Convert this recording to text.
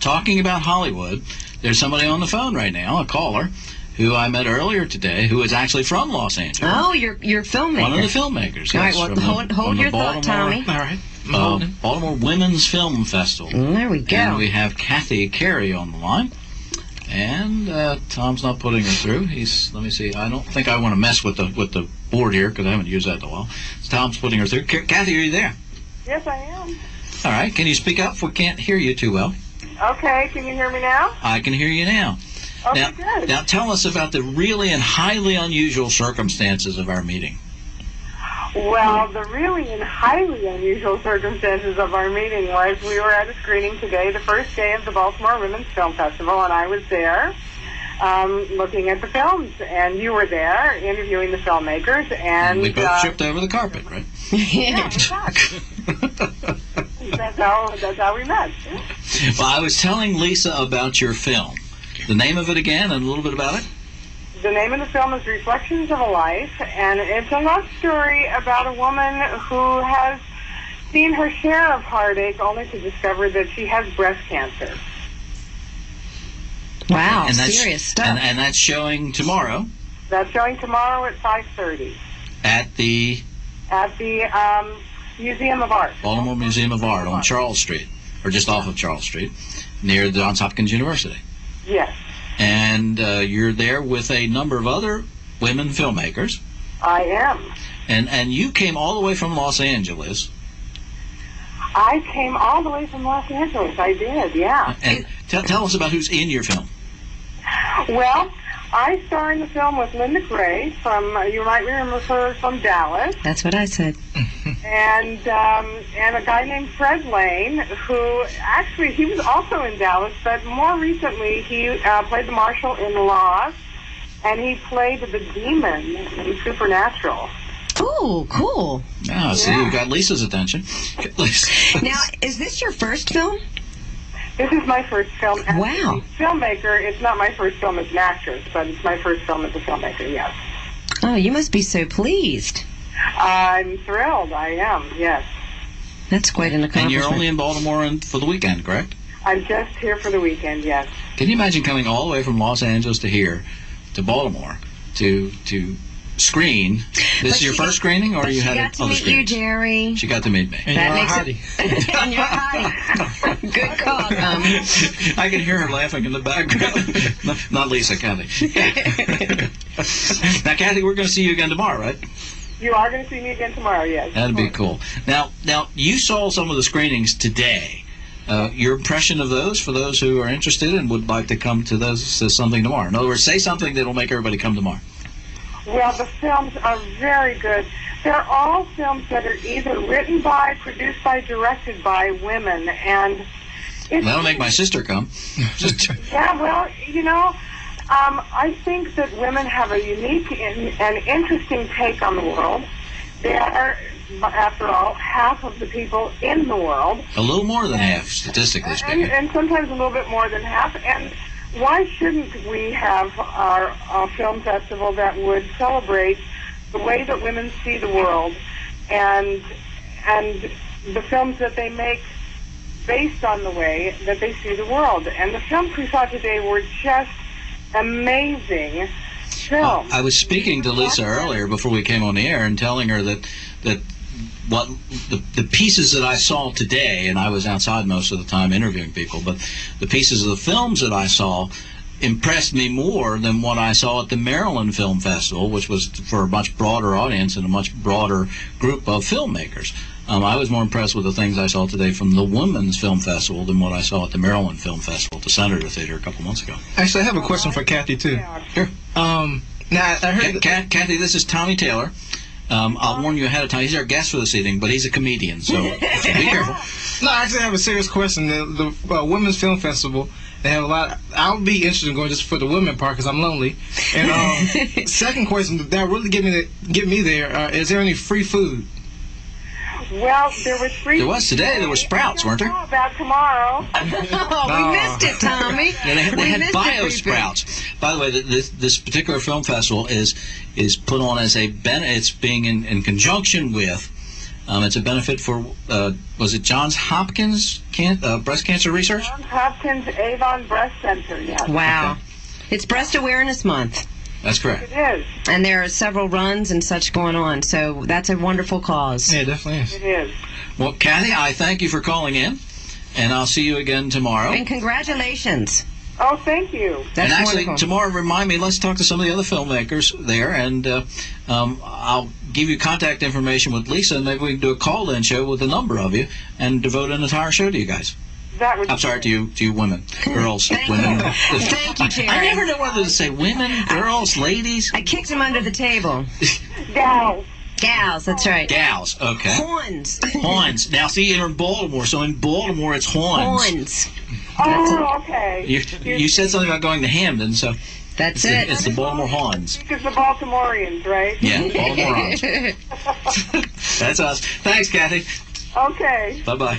talking about Hollywood, there's somebody on the phone right now, a caller, who I met earlier today, who is actually from Los Angeles. Oh, you're filmmaker. One of the filmmakers. All right, yes, well, hold your thought, Tommy. All right. Baltimore Women's Film Festival. There we go. And we have Kathi Carey on the line. And Tom's not putting her through. Let me see. I don't think I want to mess with the board here because I haven't used that in a while. So Tom's putting her through. Kathi, are you there? Yes, I am. All right. Can you speak up? We can't hear you too well. Okay, can you hear me now? I can hear you now. Okay, good. Now tell us about the really and highly unusual circumstances of our meeting. Well, the really and highly unusual circumstances of our meeting was we were at a screening today, the first day of the Baltimore Women's Film Festival, and I was there looking at the films, and you were there interviewing the filmmakers, and we both tripped over the carpet, right? Yeah, exactly. That's how we met. Well, I was telling Lisa about your film. The name of it again and a little bit about it? The name of the film is Reflections of a Life, and it's a love story about a woman who has seen her share of heartache only to discover that she has breast cancer. Wow, and serious stuff. And that's showing tomorrow. That's showing tomorrow at 5:30. At the Museum of Art. Baltimore Museum of Art on Charles Street, or just off of Charles Street, near Johns Hopkins University. Yes. And you're there with a number of other women filmmakers. I am. And you came all the way from Los Angeles. I came all the way from Los Angeles. I did, yeah. And tell us about who's in your film. Well, I star in the film with Linda Gray from, you might remember her from Dallas. That's what I said. And a guy named Fred Lane, who actually, he was also in Dallas, but more recently he played the marshal in Lost, and he played the demon in Supernatural. Ooh, cool. Ah, see, you got Lisa's attention. Now, is this your first film? This is my first film as Wow. a filmmaker. It's not my first film as an actress, but it's my first film as a filmmaker, yes. Oh, you must be so pleased. I'm thrilled. I am, yes. That's quite an accomplishment. And you're only in Baltimore for the weekend, correct? I'm just here for the weekend, yes. Can you imagine coming all the way from Los Angeles to here, to Baltimore, to screen? This is your first screening, or you had other screenings? She got to meet you, Jerry. She got to meet me. And That you're makes hottie. And you're hiding. Good call, Tommy. I can hear her laughing in the background. Not Lisa, Kathi. Now, Kathi, we're going to see you again tomorrow, right? You are going to see me again tomorrow, yes. That'd be cool. Now, you saw some of the screenings today. Your impression of those, for those who are interested and would like to come to those, to something tomorrow. In other words, say something that'll make everybody come tomorrow. Well, the films are very good. They're all films that are either written by, produced by, directed by women, and it's, That'll make my sister come. yeah, well, you know, I think that women have a unique and interesting take on the world. They are, after all, half of the people in the world. A little more than half, statistically speaking. And sometimes a little bit more than half. And why shouldn't we have our film festival that would celebrate the way that women see the world and the films that they make based on the way that they see the world? And the films we saw today were just amazing films. I was speaking to Lisa earlier before we came on the air and telling her that what the pieces that I saw today, and I was outside most of the time interviewing people, but the pieces of the films that I saw impressed me more than what I saw at the Maryland Film Festival, which was for a much broader audience and a much broader group of filmmakers. I was more impressed with the things I saw today from the Women's Film Festival than what I saw at the Maryland Film Festival at the Senator Theater a couple months ago. Actually, I have a question for Kathi, too. Sure. Now, I heard... Kathi, this is Tommy Taylor. I'll warn you ahead of time. He's our guest for this evening, but he's a comedian, so be careful. No, actually, I have a serious question. The Women's Film Festival, they have a lot. I'll be interested in going just for the women part because I'm lonely. And second question, that really get me there. Is there any free food? Well, there was free. There was today. There were Sprouts, weren't there? About tomorrow. Oh, we missed it, Tommy. Yeah, they had Bio Sprouts. By the way, this particular film festival is put on as it's being in conjunction with It's a benefit for, was it Johns Hopkins breast cancer research? Johns Hopkins Avon Breast Center, yes. Wow. It's Breast Awareness Month. That's correct. It is. And there are several runs and such going on, so that's a wonderful cause. Yeah, it definitely is. It is. Well, Kathy, I thank you for calling in, and I'll see you again tomorrow. And congratulations. Oh, thank you. That's and actually, wonderful. tomorrow, remind me, let's talk to some of the other filmmakers there, and I'll give you contact information with Lisa, and maybe we can do a call-in show with a number of you and devote an entire show to you guys. That would I'm sorry, to you women, girls, Thank women. you. Thank you, Terry. I never know whether to say women, girls, ladies. I kicked him under the table. Gals. Gals, that's right. Gals, okay. Horns. Horns. Now, see, you're in Baltimore, so in Baltimore it's horns. Horns. Oh, okay. You said something about going to Hamden, so That's it. it's the Baltimore Horns. Because the Baltimoreans, right? Yeah, Baltimore Horns. That's us. Thanks, Kathy. Okay. Bye-bye.